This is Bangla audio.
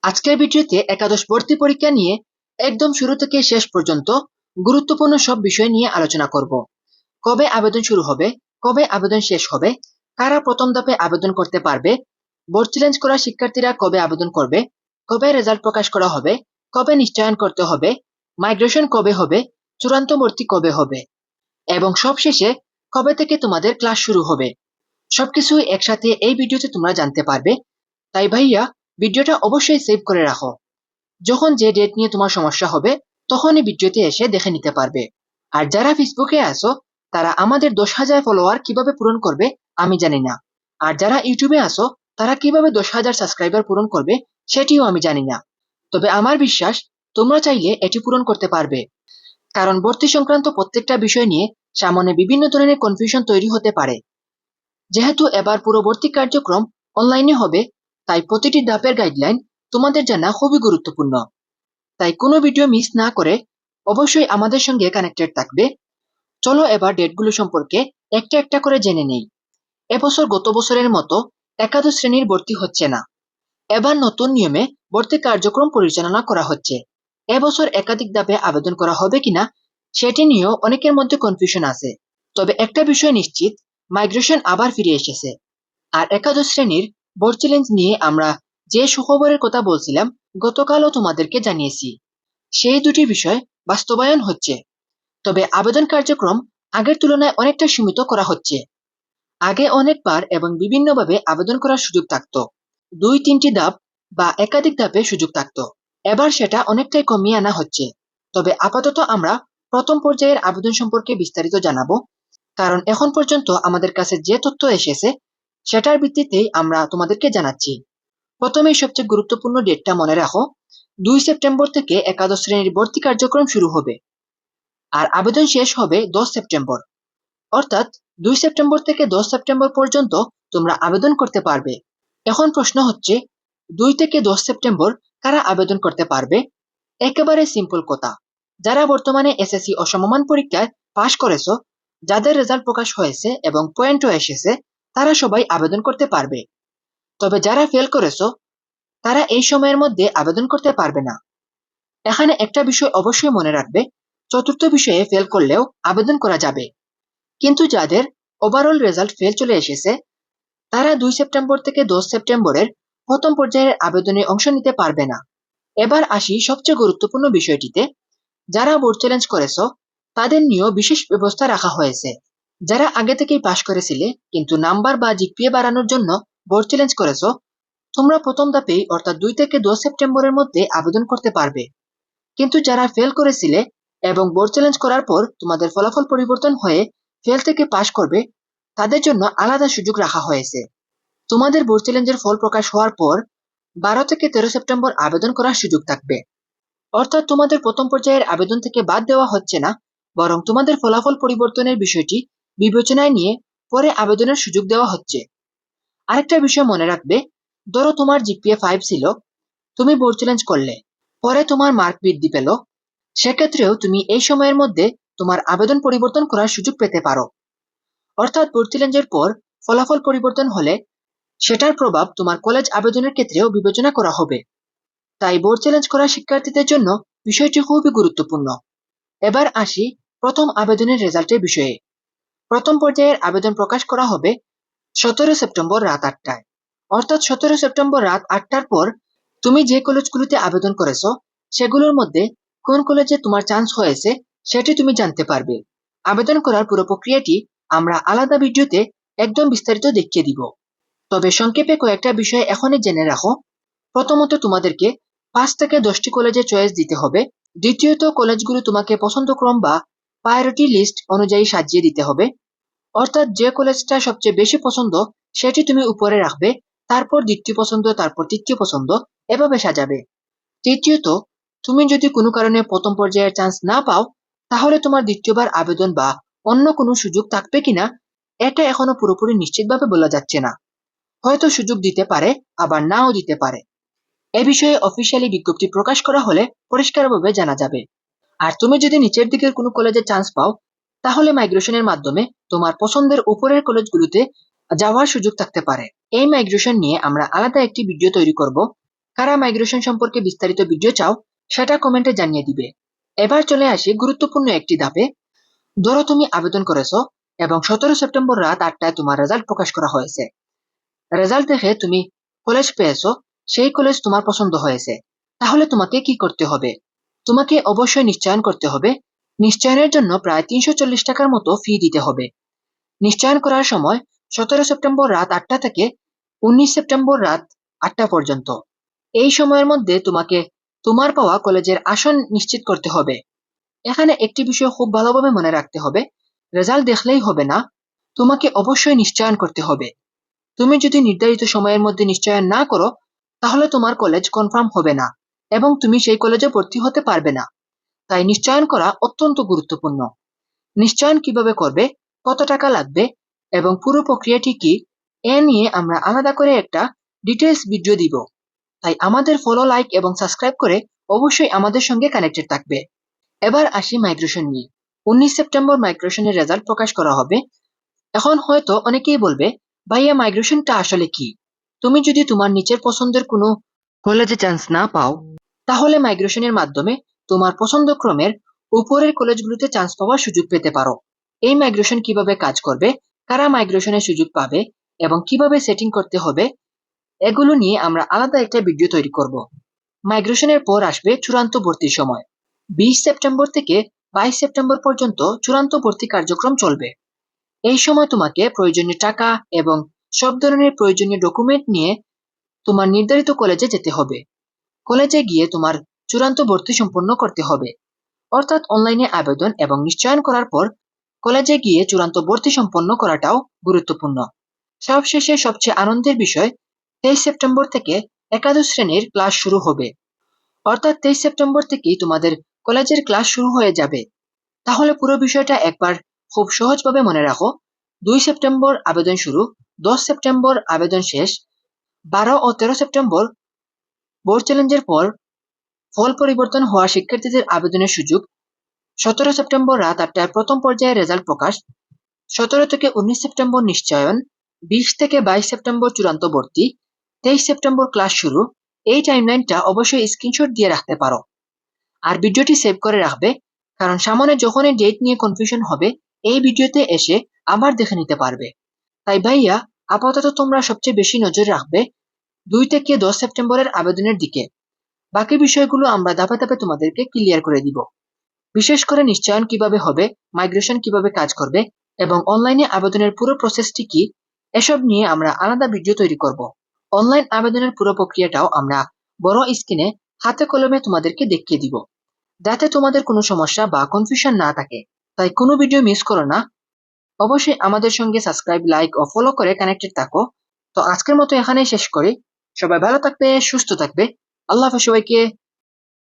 আজকের ভিডিওতে একাদশ ভর্তি পরীক্ষা নিয়ে একদম শুরু থেকে শেষ পর্যন্ত গুরুত্বপূর্ণ সব বিষয় নিয়ে আলোচনা করব। কবে আবেদন শুরু হবে, কবে আবেদন শেষ হবে, কারা প্রথম ধাপে আবেদন করতে পারবে, বোর্ড চ্যালেঞ্জ করা শিক্ষার্থীরা কবে আবেদন করবে, কবে রেজাল্ট প্রকাশ করা হবে, কবে নিশ্চয়ন করতে হবে, মাইগ্রেশন কবে হবে, চূড়ান্ত ভর্তি কবে হবে এবং সবশেষে কবে থেকে তোমাদের ক্লাস শুরু হবে। সবকিছু একসাথে এই ভিডিওতে তোমরা জানতে পারবে। তাই ভাইয়া, ভিডিওটা অবশ্যই সেভ করে রাখো। যখন যে ডেট নিয়ে তোমার সমস্যা হবে তখনই ভিডিওতে এসে দেখে নিতে পারবে। আর যারা ফেসবুকে আসো তারা আমাদের 10,000 ফলোয়ার কিভাবে পূরণ করবে আমি জানি না। আর যারা ইউটিউবে আসো তারা কিভাবে 10,000 সাবস্ক্রাইবার পূরণ করবে সেটিও আমি জানি না। তবে আমার বিশ্বাস তোমরা চাইলে এটি পূরণ করতে পারবে, কারণ ভর্তি সংক্রান্ত প্রত্যেকটা বিষয় নিয়ে সামনে বিভিন্ন ধরনের কনফিউশন তৈরি হতে পারে। যেহেতু এবার পুরো ভর্তি কার্যক্রম অনলাইনে হবে, তাই প্রতিটি ধাপের গাইডলাইন তোমাদের জানা খুবই গুরুত্বপূর্ণ। তাই কোনো ভিডিও মিস না করে অবশ্যই আমাদের সঙ্গে কানেক্টেড থাকবে। চলো এবার ডেটগুলো সম্পর্কে একটা একটা করে জেনে নেই। এবছর গত বছরের মতো একাদশ শ্রেণীর ভর্তি হচ্ছে না। এবার নতুন নিয়মে ভর্তি কার্যক্রম পরিচালনা করা হচ্ছে। এবছর একাধিক ধাপে আবেদন করা হবে কিনা সেটি নিয়েও অনেকের মধ্যে কনফিউশন আছে। তবে একটা বিষয় নিশ্চিত, মাইগ্রেশন আবার ফিরে এসেছে। আর একাদশ শ্রেণীর বোর্ড চ্যালেঞ্জ নিয়ে আমরা যে সুখবরের কথা বলছিলাম গতকালও তোমাদেরকে জানিয়েছি, সেই দুটি বিষয় বাস্তবায়ন হচ্ছে। তবে আবেদন কার্যক্রম আগের তুলনায় অনেকটা সীমিত করা হচ্ছে। আগে অনেকবার এবং বিভিন্নভাবে আবেদন করার সুযোগ থাকতো, 2-3টি ধাপ বা একাধিক ধাপে সুযোগ থাকতো। এবার সেটা অনেকটাই কমিয়ে আনা হচ্ছে। তবে আপাতত আমরা প্রথম পর্যায়ের আবেদন সম্পর্কে বিস্তারিত জানাবো, কারণ এখন পর্যন্ত আমাদের কাছে যে তথ্য এসেছে সেটার ভিত্তিতেই আমরা তোমাদেরকে জানাচ্ছি। প্রথমেই সবচেয়ে গুরুত্বপূর্ণ ডেটটা মনে রাখো, 2 সেপ্টেম্বর থেকে একাদশ শ্রেণীর ভর্তি কার্যক্রম শুরু হবে আর আবেদন শেষ হবে 10 সেপ্টেম্বর। অর্থাৎ 2 সেপ্টেম্বর থেকে 10 সেপ্টেম্বর পর্যন্ত তোমরা আবেদন করতে পারবে। এখন প্রশ্ন হচ্ছে, 2 থেকে 10 সেপ্টেম্বর কারা আবেদন করতে পারবে? একেবারে সিম্পল কথা, যারা বর্তমানে এসএসসি ও সমমান পরীক্ষায় পাশ করেছো, যাদের রেজাল্ট প্রকাশ হয়েছে এবং পয়েন্টও এসেছে, তারা সবাই আবেদন করতে পারবে। তবে যারা ফেল করেছো তারা এই সময়ের মধ্যে আবেদন করতে পারবে না। এখানে একটা বিষয় অবশ্যই মনে রাখবে, চতুর্থ বিষয়ে ফেল করলেও আবেদন করা যাবে, কিন্তু যাদের ওভারঅল রেজাল্ট ফেল চলে এসেছে তারা 2 সেপ্টেম্বর থেকে 10 সেপ্টেম্বরের প্রথম পর্যায়ের আবেদনে অংশ নিতে পারবে না। এবার আসি সবচেয়ে গুরুত্বপূর্ণ বিষয়টিতে, যারা বোর্ড চ্যালেঞ্জ করেছো তাদের নিয়েও বিশেষ ব্যবস্থা রাখা হয়েছে। যারা আগে থেকেই পাশ করেছিলে কিন্তু নাম্বার বা জিপিএ বাড়ানোর জন্য বোর্ড চ্যালেঞ্জ করেছো, তোমরা প্রথম ধাপেই অর্থাৎ 2 থেকে 10 সেপ্টেম্বরের মধ্যে আবেদন করতে পারবে। কিন্তু যারা ফেল করেছিলে এবং বোর্ড চ্যালেঞ্জ করার পর তোমাদের ফলাফল পরিবর্তন হয়ে ফেল থেকে পাশ করবে, তাদের জন্য আলাদা সুযোগ রাখা হয়েছে। তোমাদের বোর্ড চ্যালেঞ্জের ফল প্রকাশ হওয়ার পর 12 থেকে 13 সেপ্টেম্বর আবেদন করার সুযোগ থাকবে। অর্থাৎ তোমাদের প্রথম পর্যায়ের আবেদন থেকে বাদ দেওয়া হচ্ছে না, বরং তোমাদের ফলাফল পরিবর্তনের বিষয়টি বিবেচনায় নিয়ে পরে আবেদনের সুযোগ দেওয়া হচ্ছে। আরেকটা বিষয় মনে রাখবে, ধরো তোমার জিপিএ 5 ছিল, তুমি বোর্ড চ্যালেঞ্জ করলে, পরে তোমার মার্ক বৃদ্ধি পেল, সেক্ষেত্রেও তুমি এই সময়ের মধ্যে তোমার আবেদন পরিবর্তন করার সুযোগ পেতে পারো। অর্থাৎ বোর্ড চ্যালেঞ্জের পর ফলাফল পরিবর্তন হলে সেটার প্রভাব তোমার কলেজ আবেদনের ক্ষেত্রেও বিবেচনা করা হবে। তাই বোর্ড চ্যালেঞ্জ করা শিক্ষার্থীদের জন্য বিষয়টি খুবই গুরুত্বপূর্ণ। এবার আসি প্রথম আবেদনের রেজাল্টের বিষয়ে। প্রথম পর্যায়ের আবেদন প্রকাশ করা হবে 17 সেপ্টেম্বর রাত 8টায়। অর্থাৎ 17 সেপ্টেম্বর রাত 8টার পর তুমি যে কলেজগুলোতে আবেদন করেছো সেগুলোর মধ্যে কোন কলেজে তোমার চান্স হয়েছে সেটি তুমি জানতে পারবে। আবেদন করার পুরো প্রক্রিয়াটি আমরা আলাদা ভিডিওতে একদম বিস্তারিত দেখিয়ে দিব। তবে সংক্ষেপে কয়েকটা বিষয় এখনই জেনে রাখো। প্রথমত, তোমাদেরকে 5 থেকে 10টি কলেজে চয়েস দিতে হবে। দ্বিতীয়ত, কলেজগুলো তোমাকে পছন্দক্রম বা প্রায়োরিটি লিস্ট অনুযায়ী সাজিয়ে দিতে হবে। অর্থাৎ যে কলেজটা সবচেয়ে বেশি পছন্দ সেটি তুমি উপরে রাখবে, তারপর দ্বিতীয় পছন্দ, তারপর তৃতীয় পছন্দ, এভাবে সাজাবে। তৃতীয়ত, তুমি যদি কোনো কারণে প্রথম পর্যায়ের চান্স না পাও তাহলে তোমার দ্বিতীয়বার আবেদন বা অন্য কোনো সুযোগ থাকবে কিনা এটা এখনো পুরোপুরি নিশ্চিতভাবে বলা যাচ্ছে না। হয়তো সুযোগ দিতে পারে, আবার নাও দিতে পারে। এ বিষয়ে অফিসিয়ালি বিজ্ঞপ্তি প্রকাশ করা হলে পরিষ্কারভাবে জানা যাবে। আর তুমি যদি নিচের দিকের কোনো কলেজে চান্স পাও তাহলে মাইগ্রেশনের মাধ্যমে তোমার পছন্দের উপরের কলেজগুলোতে যাওয়ার সুযোগ থাকতে পারে। এই মাইগ্রেশন নিয়ে আমরা আলাদা একটি ভিডিও তৈরি করব, কারা মাইগ্রেশন সম্পর্কে বিস্তারিত ভিডিও চাও সেটা কমেন্টে জানিয়ে দিবে। এবার চলে আসি গুরুত্বপূর্ণ একটি ধাপে। ধরো তুমি আবেদন করেছো এবং 17 সেপ্টেম্বর রাত 8টায় তোমার রেজাল্ট প্রকাশ করা হয়েছে। রেজাল্ট দেখে তুমি কলেজ পেয়েছো, সেই কলেজ তোমার পছন্দ হয়েছে। তাহলে তোমাকে কি করতে হবে? তোমাকে অবশ্যই নিশ্চয়ন করতে হবে। নিশ্চয়নের জন্য প্রায় 340 টাকার মতো ফি দিতে হবে। নিশ্চয়ন করার সময় 17 সেপ্টেম্বর রাত 8টা থেকে 19 সেপ্টেম্বর রাত 8টা পর্যন্ত। এই সময়ের মধ্যে তোমাকে তোমার পাওয়া কলেজের আসন নিশ্চিত করতে হবে। এখানে একটি বিষয় খুব ভালোভাবে মনে রাখতে হবে, রেজাল্ট দেখলেই হবে না, তোমাকে অবশ্যই নিশ্চয়ন করতে হবে। তুমি যদি নির্ধারিত সময়ের মধ্যে নিশ্চয়ন না করো তাহলে তোমার কলেজ কনফার্ম হবে না এবং তুমি সেই কলেজে ভর্তি হতে পারবে না। তাই নিশ্চয়ন করা অত্যন্ত গুরুত্বপূর্ণ। নিশ্চয়ন কিভাবে করবে, কত টাকা লাগবে এবং পুরো প্রক্রিয়াটি কি, এ নিয়ে আমরা আলাদা করে একটা ডিটেলস ভিডিও দিব। তাই আমাদের ফলো, লাইক এবং সাবস্ক্রাইব করে অবশ্যই আমাদের সঙ্গে কানেক্টেড থাকবে। এবার আসি মাইগ্রেশন নিয়ে। 19 সেপ্টেম্বর মাইগ্রেশনের রেজাল্ট প্রকাশ করা হবে। এখন হয়তো অনেকেই বলবে, ভাইয়া মাইগ্রেশনটা আসলে কি? তুমি যদি তোমার নিচের পছন্দের কোনো কলেজে চান্স না পাও তাহলে মাইগ্রেশনের মাধ্যমে তোমার পছন্দ ক্রমের উপরের কলেজগুলোতে চান্স পাওয়ার সুযোগ পেতে পারো। এই মাইগ্রেশন কিভাবে কাজ করবে, কারা মাইগ্রেশনের সুযোগ পাবে এবং কিভাবে সেটিং করতে হবে, এগুলো নিয়ে আমরা আলাদা একটা ভিডিও তৈরি করব। মাইগ্রেশনের পর আসবে চূড়ান্ত ভর্তির সময়। 20 সেপ্টেম্বর থেকে 22 সেপ্টেম্বর পর্যন্ত চূড়ান্ত ভর্তি কার্যক্রম চলবে। এই সময় তোমাকে প্রয়োজনীয় টাকা এবং সব ধরনের প্রয়োজনীয় ডকুমেন্ট নিয়ে তোমার নির্ধারিত কলেজে যেতে হবে। কলেজে গিয়ে তোমার চূড়ান্ত ভর্তি সম্পন্ন করতে হবে, অর্থাৎ অনলাইনে আবেদন এবং নিশ্চয়ন করার পর কলেজে গিয়ে চূড়ান্ত ভর্তি সম্পন্ন করাটাও গুরুত্বপূর্ণ। সবশেষে সবচেয়ে আনন্দের বিষয়, 23 সেপ্টেম্বর থেকে একাদশ শ্রেণীর ক্লাস শুরু হবে। অর্থাৎ 23 সেপ্টেম্বর থেকেই তোমাদের কলেজের ক্লাস শুরু হয়ে যাবে। তাহলে পুরো বিষয়টা একবার খুব সহজভাবে মনে রাখো। 2 সেপ্টেম্বর আবেদন শুরু, 10 সেপ্টেম্বর আবেদন শেষ, 12 ও 13 সেপ্টেম্বর বোর্ড চ্যালেঞ্জের পর ফল পরিবর্তন হওয়া শিক্ষার্থীদের আবেদনের সুযোগ, 17 সেপ্টেম্বর রাত 8টায় প্রথম পর্যায়ে রেজাল্ট প্রকাশ, 17 থেকে 19 সেপ্টেম্বর নিশ্চয়ন, 20 থেকে 22 সেপ্টেম্বর চূড়ান্ত ভর্তি, 23 সেপ্টেম্বর ক্লাস শুরু। এই টাইমলাইনটা অবশ্যই স্ক্রিনশট দিয়ে রাখতে পারো আর ভিডিওটি সেভ করে রাখবে, কারণ সামনে যখনই ডেট নিয়ে কনফিউশন হবে এই ভিডিওতে এসে আবার দেখে নিতে পারবে। তাই ভাইয়া আপাতত তোমরা সবচেয়ে বেশি নজর রাখবে 2 থেকে 10 সেপ্টেম্বরের আবেদনের দিকে। বাকি বিষয়গুলো আমরা ধাপে ধাপে তোমাদেরকে ক্লিয়ার করে দিব। বিশেষ করে নিশ্চয়ন কিভাবে হবে, মাইগ্রেশন কিভাবে কাজ করবে এবং অনলাইনে আবেদনের পুরো প্রসেসটি কি, এসব নিয়ে আমরা আলাদা ভিডিও তৈরি করব। অনলাইন আবেদনের পুরো প্রক্রিয়াটাও আমরা বড় স্ক্রিনে হাতে কলমে তোমাদেরকে দেখিয়ে দিব, যাতে তোমাদের কোনো সমস্যা বা কনফিউশন না থাকে। তাই কোনো ভিডিও মিস করো না। অবশ্যই আমাদের সঙ্গে সাবস্ক্রাইব, লাইক ও ফলো করে কানেক্টেড থাকো। তো আজকের মতো এখানেই শেষ করি। সবাই ভালো থাকবে, সুস্থ থাকবে। আল্লাহ হাফেজ সবাইকে।